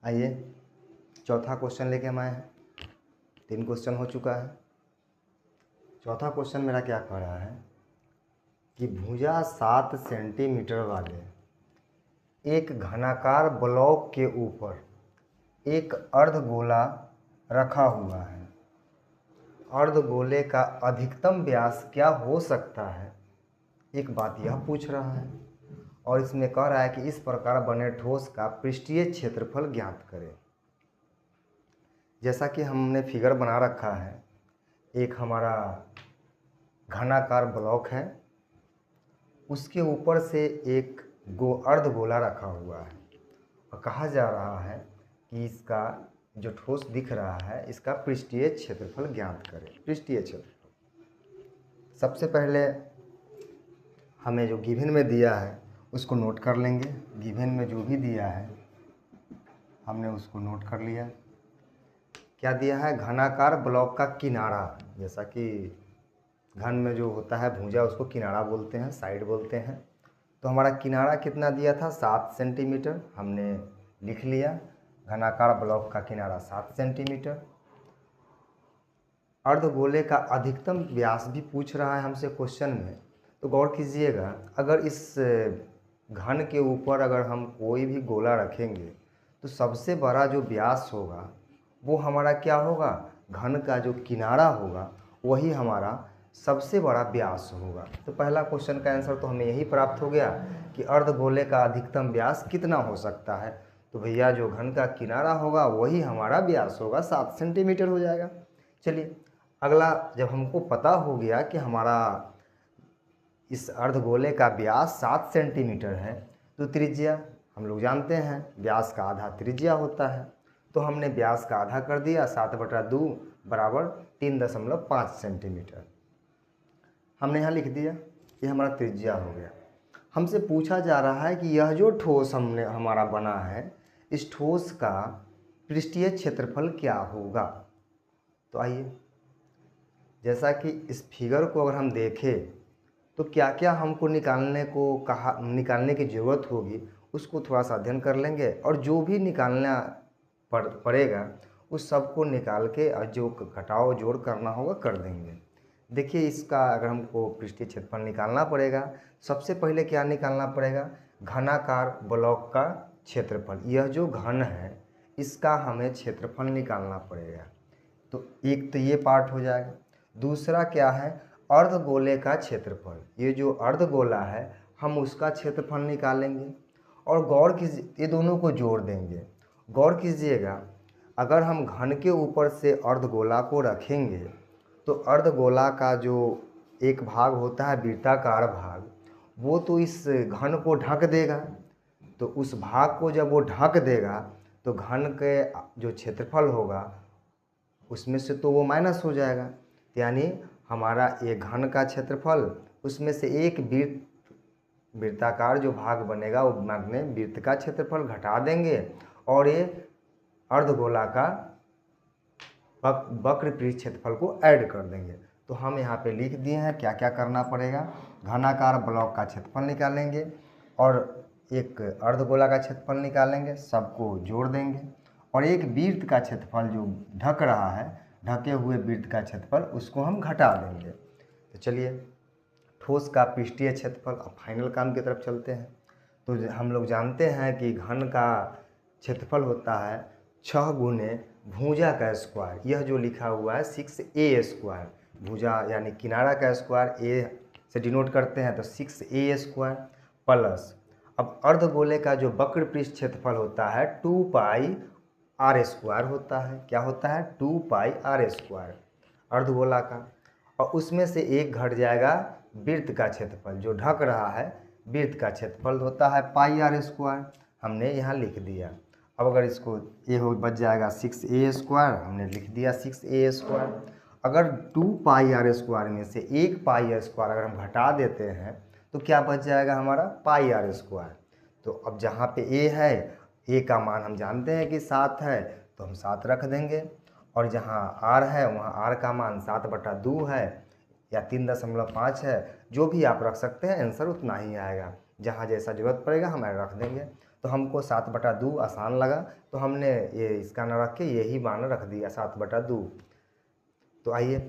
आइए चौथा क्वेश्चन लेके हम आए हैं। 3 क्वेश्चन हो चुका है। चौथा क्वेश्चन मेरा क्या कह रहा है कि भुजा 7 सेंटीमीटर वाले एक घनाकार ब्लॉक के ऊपर एक अर्धगोला रखा हुआ है। अर्धगोले का अधिकतम व्यास क्या हो सकता है? एक बात यह पूछ रहा है और इसमें कह रहा है कि इस प्रकार बने ठोस का पृष्ठीय क्षेत्रफल ज्ञात करें। जैसा कि हमने फिगर बना रखा है, एक हमारा घनाकार ब्लॉक है, उसके ऊपर से एक अर्धगोला रखा हुआ है और कहा जा रहा है कि इसका जो ठोस दिख रहा है इसका पृष्ठीय क्षेत्रफल ज्ञात करें। पृष्ठीय क्षेत्रफल सबसे पहले हमें जो गिवन में दिया है उसको नोट कर लेंगे। गिवन में जो भी दिया है हमने उसको नोट कर लिया। क्या दिया है? घनाकार ब्लॉक का किनारा। जैसा कि घन में जो होता है भुजा उसको किनारा बोलते हैं, साइड बोलते हैं। तो हमारा किनारा कितना दिया था? 7 सेंटीमीटर। हमने लिख लिया घनाकार ब्लॉक का किनारा 7 सेंटीमीटर। अर्धगोले का अधिकतम व्यास भी पूछ रहा है हमसे क्वेश्चन में, तो गौर कीजिएगा। अगर इस घन के ऊपर अगर हम कोई भी गोला रखेंगे तो सबसे बड़ा जो व्यास होगा वो हमारा क्या होगा? घन का जो किनारा होगा वही हमारा सबसे बड़ा व्यास होगा। तो पहला क्वेश्चन का आंसर तो हमें यही प्राप्त हो गया कि अर्धगोले का अधिकतम व्यास कितना हो सकता है। तो भैया जो घन का किनारा होगा वही हमारा व्यास होगा, 7 सेंटीमीटर हो जाएगा। चलिए अगला, जब हमको पता हो गया कि हमारा इस अर्धगोले का व्यास 7 सेंटीमीटर है तो त्रिज्या हम लोग जानते हैं व्यास का आधा त्रिज्या होता है। तो हमने व्यास का आधा कर दिया, 7/2 बराबर 3.5 सेंटीमीटर हमने यहाँ लिख दिया। ये हमारा त्रिज्या हो गया। हमसे पूछा जा रहा है कि यह जो ठोस हमारा बना है इस ठोस का पृष्ठीय क्षेत्रफल क्या होगा। तो आइए, जैसा कि इस फिगर को अगर हम देखें तो क्या क्या हमको निकालने की ज़रूरत होगी उसको थोड़ा सा अध्ययन कर लेंगे और जो भी निकालना पड़ेगा उस सब को निकाल के और जो घटाव जोड़ करना होगा कर देंगे। देखिए, इसका अगर हमको पृष्ठीय क्षेत्रफल निकालना पड़ेगा, सबसे पहले क्या निकालना पड़ेगा? घनाकार ब्लॉक का क्षेत्रफल। यह जो घन है इसका हमें क्षेत्रफल निकालना पड़ेगा। तो एक तो ये पार्ट हो जाएगा। दूसरा क्या है? अर्धगोले का क्षेत्रफल। ये जो अर्धगोला है हम उसका क्षेत्रफल निकालेंगे और गौर कीजिए, ये दोनों को जोड़ देंगे। गौर कीजिएगा, अगर हम घन के ऊपर से अर्धगोला को रखेंगे तो अर्धगोला का जो एक भाग होता है वृत्ताकार भाग, वो तो इस घन को ढक देगा। तो उस भाग को जब वो ढक देगा तो घन के जो क्षेत्रफल होगा उसमें से तो वो माइनस हो जाएगा। यानी हमारा ये घन का क्षेत्रफल, उसमें से एक वृत्ताकार जो भाग बनेगा वो माने वृत्त का क्षेत्रफल घटा देंगे और ये अर्धगोला का वक्र पृष्ठ क्षेत्रफल को ऐड कर देंगे। तो हम यहाँ पे लिख दिए हैं क्या क्या करना पड़ेगा। घनाकार ब्लॉक का क्षेत्रफल निकालेंगे और एक अर्धगोला का क्षेत्रफल निकालेंगे, सबको जोड़ देंगे और एक वृत्त का क्षेत्रफल जो ढक रहा है, ढके हुए वृत्त का क्षेत्रफल, उसको हम घटा देंगे। तो चलिए, ठोस का पृष्ठीय क्षेत्रफल। अब फाइनल काम की तरफ चलते हैं। तो हम लोग जानते हैं कि घन का क्षेत्रफल होता है 6 गुने भुजा का स्क्वायर। यह जो लिखा हुआ है 6a²। भुजा यानी किनारा का स्क्वायर a से डिनोट करते हैं तो 6a² प्लस, अब अर्धगोले का जो वक्र पृष्ठ क्षेत्रफल होता है 2πr² होता है। क्या होता है? 2πr² अर्धगोला का। और उसमें से एक घट जाएगा वृत्त का क्षेत्रफल, जो ढक रहा है वृत्त का क्षेत्रफल होता है πr²। हमने यहाँ लिख दिया। अब अगर इसको ये हो बच जाएगा 6a², हमने लिख दिया 6a²। अगर 2πr² में से एक πr² अगर हम घटा देते हैं तो क्या बच जाएगा? हमारा πr²। तो अब जहाँ पे a है, a का मान हम जानते हैं कि 7 है तो हम 7 रख देंगे और जहाँ r है वहाँ r का मान 7/2 है या 3.5 है। जो भी आप रख सकते हैं, आंसर उतना ही आएगा। जहाँ जैसा जरूरत पड़ेगा हम रख देंगे। तो हमको 7/2 आसान लगा, तो हमने ये इसका न रख के यही मान रख दिया 7/2। तो आइए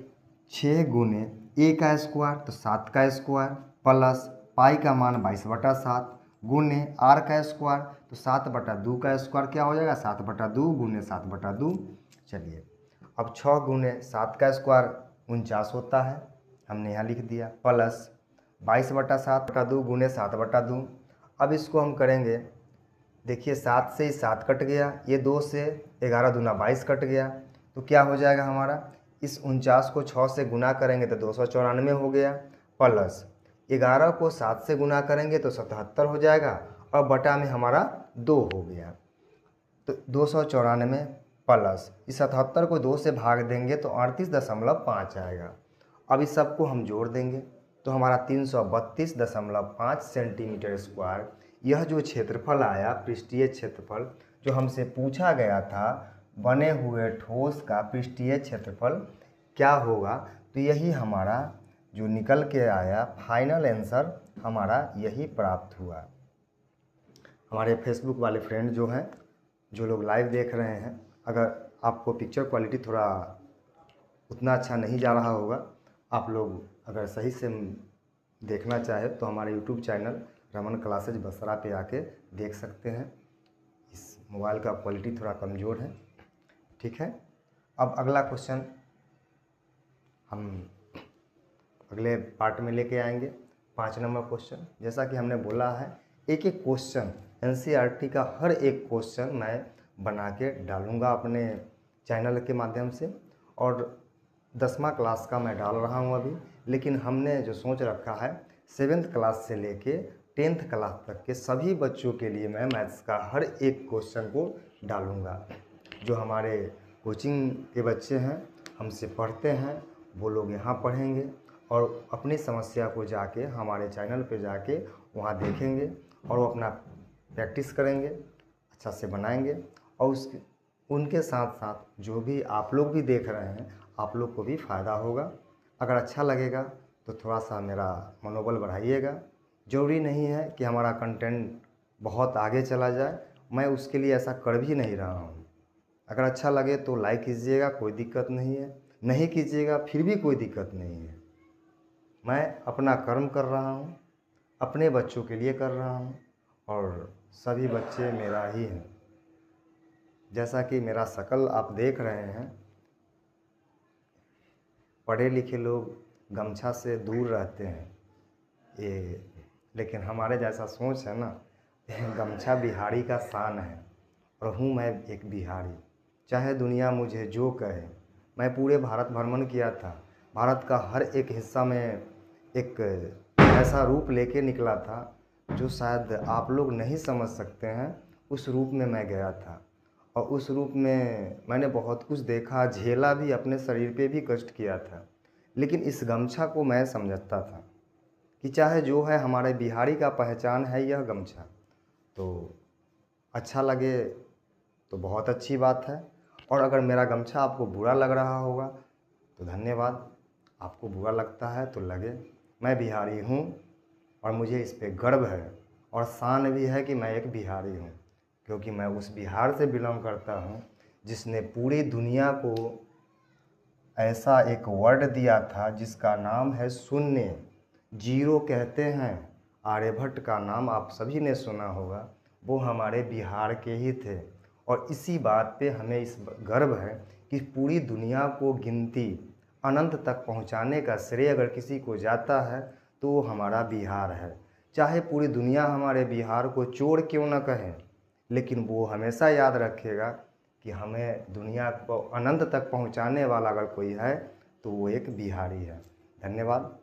6 गुने a का स्क्वायर तो 7 का स्क्वायर प्लस पाई का मान 22/7 गुने r का स्क्वायर तो 7/2 का स्क्वायर क्या हो जाएगा 7/2 गुने 7/2। चलिए अब 6 गुने 7 का स्क्वायर 49 होता है, हमने यहाँ लिख दिया, प्लस 22/7/2 गुने 7/2। अब इसको हम करेंगे, देखिए 7 से 7 कट गया, ये 2 से 11 दूना 22 कट गया, तो क्या हो जाएगा हमारा, इस 49 को 6 से गुना करेंगे तो 294 हो गया, प्लस 11 को 7 से गुना करेंगे तो 77 हो जाएगा, और बटा में हमारा 2 हो गया, तो 294 प्लस इस 77 को 2 से भाग देंगे तो 38.5 आएगा। अब इस सबको हम जोड़ देंगे तो हमारा 332.5 सेंटीमीटर स्क्वायर यह जो क्षेत्रफल आया, पृष्ठीय क्षेत्रफल जो हमसे पूछा गया था, बने हुए ठोस का पृष्ठीय क्षेत्रफल क्या होगा, तो यही हमारा जो निकल के आया फाइनल आंसर हमारा यही प्राप्त हुआ। हमारे फेसबुक वाले फ्रेंड जो हैं, जो लोग लाइव देख रहे हैं, अगर आपको पिक्चर क्वालिटी थोड़ा उतना अच्छा नहीं जा रहा होगा, आप लोग अगर सही से देखना चाहे तो हमारे YouTube channel Raman classes Basra पे आके देख सकते हैं। इस मोबाइल का क्वालिटी थोड़ा कमज़ोर है, ठीक है। अब अगला क्वेश्चन हम अगले पार्ट में लेके आएंगे, 5 नंबर क्वेश्चन। जैसा कि हमने बोला है, एक एक क्वेश्चन एनसीईआरटी का हर एक क्वेश्चन मैं बना के डालूँगा अपने चैनल के माध्यम से, और 10वां क्लास का मैं डाल रहा हूँ अभी, लेकिन हमने जो सोच रखा है 7th क्लास से लेके 10th क्लास तक के सभी बच्चों के लिए मैं मैथ्स का हर एक क्वेश्चन को डालूँगा। जो हमारे कोचिंग के बच्चे हैं, हमसे पढ़ते हैं, वो लोग यहाँ पढ़ेंगे और अपनी समस्या को जाके हमारे चैनल पे जाके वहाँ देखेंगे और वो अपना प्रैक्टिस करेंगे, अच्छा से बनाएंगे, और उनके साथ साथ जो भी आप लोग भी देख रहे हैं, आप लोग को भी फ़ायदा होगा। अगर अच्छा लगेगा तो थोड़ा सा मेरा मनोबल बढ़ाइएगा। ज़रूरी नहीं है कि हमारा कंटेंट बहुत आगे चला जाए, मैं उसके लिए ऐसा कर भी नहीं रहा हूँ। अगर अच्छा लगे तो लाइक कीजिएगा, कोई दिक्कत नहीं है, नहीं कीजिएगा फिर भी कोई दिक्कत नहीं है। मैं अपना कर्म कर रहा हूँ, अपने बच्चों के लिए कर रहा हूँ, और सभी बच्चे मेरा ही हैं। जैसा कि मेरा शकल आप देख रहे हैं, पढ़े लिखे लोग गमछा से दूर रहते हैं, ये लेकिन हमारे जैसा सोच है ना, गमछा बिहारी का शान है, और हूँ मैं एक बिहारी। चाहे दुनिया मुझे जो कहे, मैं पूरे भारत भ्रमण किया था, भारत का हर एक हिस्सा में एक ऐसा रूप लेके निकला था जो शायद आप लोग नहीं समझ सकते हैं। उस रूप में मैं गया था, और उस रूप में मैंने बहुत कुछ देखा, झेला भी, अपने शरीर पे भी कष्ट किया था, लेकिन इस गमछा को मैं समझता था कि चाहे जो है, हमारे बिहारी का पहचान है यह गमछा। तो अच्छा लगे तो बहुत अच्छी बात है, और अगर मेरा गमछा आपको बुरा लग रहा होगा तो धन्यवाद। आपको बुरा लगता है तो लगे, मैं बिहारी हूँ और मुझे इस पे गर्व है और शान भी है कि मैं एक बिहारी हूँ, क्योंकि मैं उस बिहार से बिलोंग करता हूँ जिसने पूरी दुनिया को ऐसा एक वर्ड दिया था जिसका नाम है शून्य, जीरो कहते हैं। आर्यभट्ट का नाम आप सभी ने सुना होगा, वो हमारे बिहार के ही थे, और इसी बात पे हमें इस गर्व है कि पूरी दुनिया को गिनती अनंत तक पहुंचाने का श्रेय अगर किसी को जाता है तो वो हमारा बिहार है। चाहे पूरी दुनिया हमारे बिहार को चोर क्यों न कहे, लेकिन वो हमेशा याद रखेगा कि हमें दुनिया को अनंत तक पहुंचाने वाला अगर कोई है तो वो एक बिहारी है। धन्यवाद।